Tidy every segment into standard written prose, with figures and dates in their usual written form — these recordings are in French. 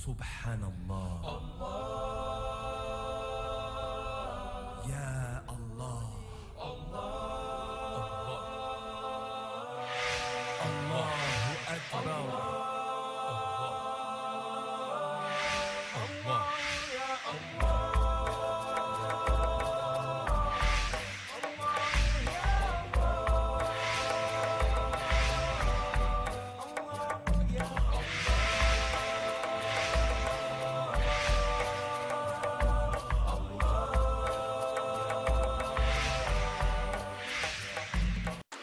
Subhanallah. Ya Allah. Allahu Akbar.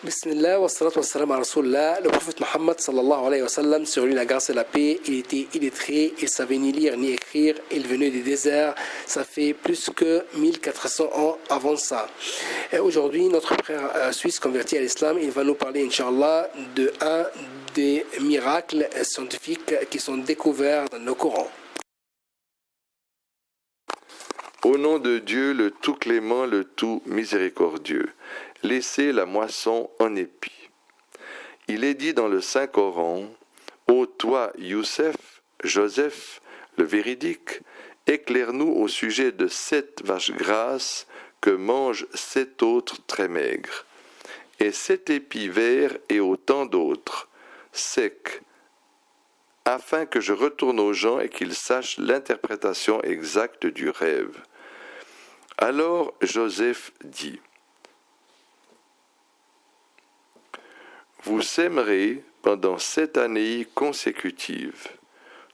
Bismillah, wa salatu wa salam à Rasulullah. Le prophète Mohammed sallallahu alayhi wa sallam, sur lui la grâce et la paix, il était illettré, il savait ni lire ni écrire, il venait des déserts, ça fait plus que 1400 ans avant ça. Et aujourd'hui, notre frère suisse converti à l'islam, il va nous parler, Inch'Allah, de un des miracles scientifiques qui sont découverts dans le Coran. Au nom de Dieu, le tout clément, le tout miséricordieux, laissez la moisson en épi. Il est dit dans le Saint-Coran, « Ô toi, Youssef, Joseph, le véridique, éclaire-nous au sujet de 7 vaches grasses que mangent 7 autres très maigres, et 7 épis verts et autant d'autres, secs, afin que je retourne aux gens et qu'ils sachent l'interprétation exacte du rêve. » Alors Joseph dit, « Vous sèmerez pendant 7 années consécutives.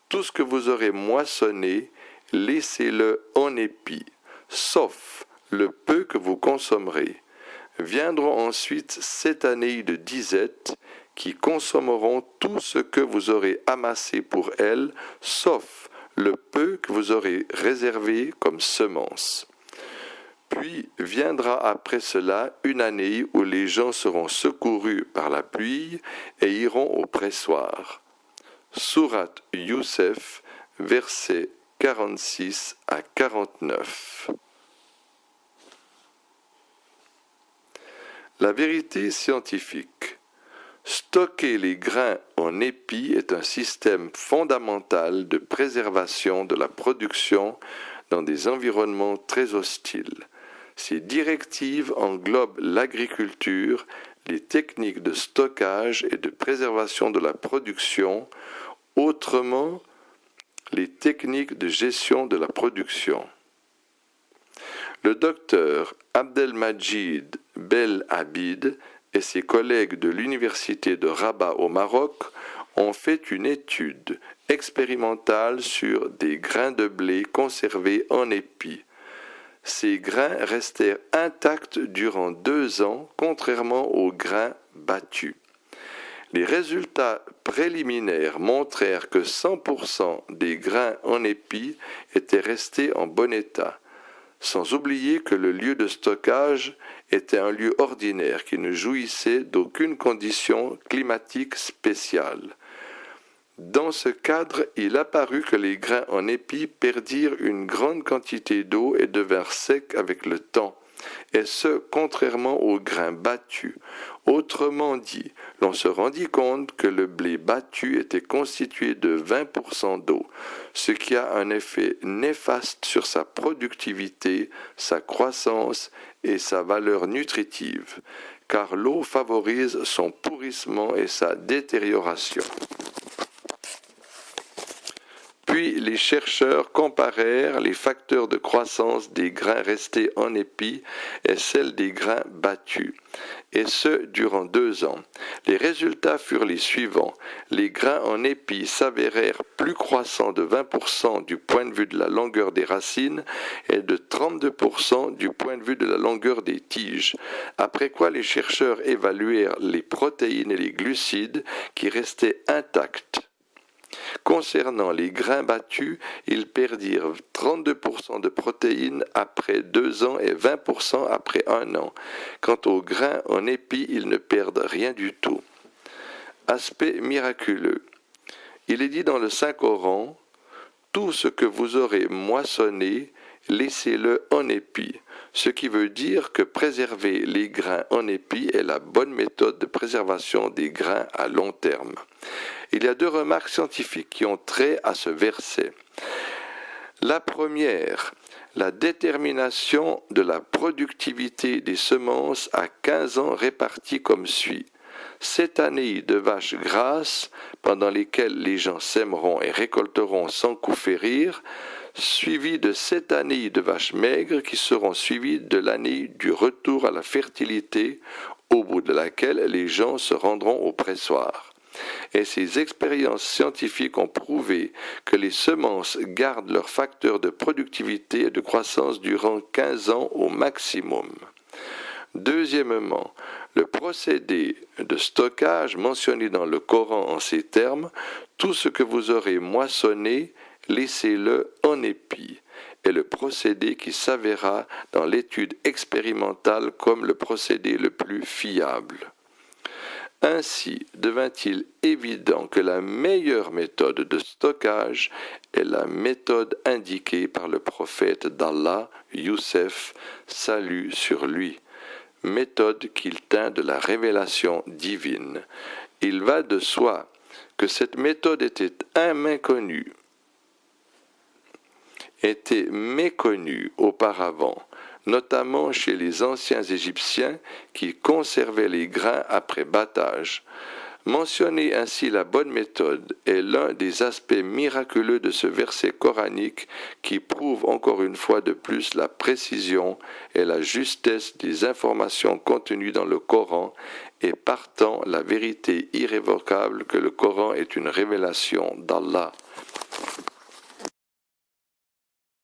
Tout ce que vous aurez moissonné, laissez-le en épi, sauf le peu que vous consommerez. Viendront ensuite 7 années de disette qui consommeront tout ce que vous aurez amassé pour elles, sauf le peu que vous aurez réservé comme semence. Puis viendra après cela une année où les gens seront secourus par la pluie et iront au pressoir. » Sourate Youssef, versets 46 à 49. La vérité scientifique. Stocker les grains en épis est un système fondamental de préservation de la production dans des environnements très hostiles. Ces directives englobent l'agriculture, les techniques de stockage et de préservation de la production, autrement les techniques de gestion de la production. Le docteur Abdelmajid Belabid et ses collègues de l'université de Rabat au Maroc ont fait une étude expérimentale sur des grains de blé conservés en épis. Ces grains restèrent intacts durant 2 ans, contrairement aux grains battus. Les résultats préliminaires montrèrent que 100% des grains en épis étaient restés en bon état, sans oublier que le lieu de stockage était un lieu ordinaire qui ne jouissait d'aucune condition climatique spéciale. Dans ce cadre, il apparut que les grains en épis perdirent une grande quantité d'eau et devinrent secs avec le temps, et ce, contrairement aux grains battus. Autrement dit, l'on se rendit compte que le blé battu était constitué de 20% d'eau, ce qui a un effet néfaste sur sa productivité, sa croissance et sa valeur nutritive, car l'eau favorise son pourrissement et sa détérioration. Puis les chercheurs comparèrent les facteurs de croissance des grains restés en épi et celles des grains battus, et ce durant 2 ans. Les résultats furent les suivants. Les grains en épi s'avérèrent plus croissants de 20% du point de vue de la longueur des racines et de 32% du point de vue de la longueur des tiges, après quoi les chercheurs évaluèrent les protéines et les glucides qui restaient intacts. Concernant les grains battus, ils perdirent 32% de protéines après 2 ans et 20% après 1 an. Quant aux grains en épi, ils ne perdent rien du tout. Aspect miraculeux. Il est dit dans le Saint-Coran, « Tout ce que vous aurez moissonné, laissez-le en épi », ce qui veut dire que préserver les grains en épi est la bonne méthode de préservation des grains à long terme. Il y a 2 remarques scientifiques qui ont trait à ce verset. La première, la détermination de la productivité des semences à 15 ans réparties comme suit. 7 années de vaches grasses, pendant lesquelles les gens sèmeront et récolteront sans coup férir, suivies de 7 années de vaches maigres qui seront suivies de l'année du retour à la fertilité, au bout de laquelle les gens se rendront au pressoir. Et ces expériences scientifiques ont prouvé que les semences gardent leur facteur de productivité et de croissance durant 15 ans au maximum. Deuxièmement, le procédé de stockage mentionné dans le Coran en ces termes, tout ce que vous aurez moissonné, laissez-le en épi, est le procédé qui s'avéra dans l'étude expérimentale comme le procédé le plus fiable. Ainsi devint-il évident que la meilleure méthode de stockage est la méthode indiquée par le prophète d'Allah, Youssef, salut sur lui, méthode qu'il tint de la révélation divine. Il va de soi que cette méthode était méconnue auparavant, notamment chez les anciens Égyptiens qui conservaient les grains après battage. Mentionner ainsi la bonne méthode est l'un des aspects miraculeux de ce verset coranique qui prouve encore une fois de plus la précision et la justesse des informations contenues dans le Coran et partant la vérité irrévocable que le Coran est une révélation d'Allah.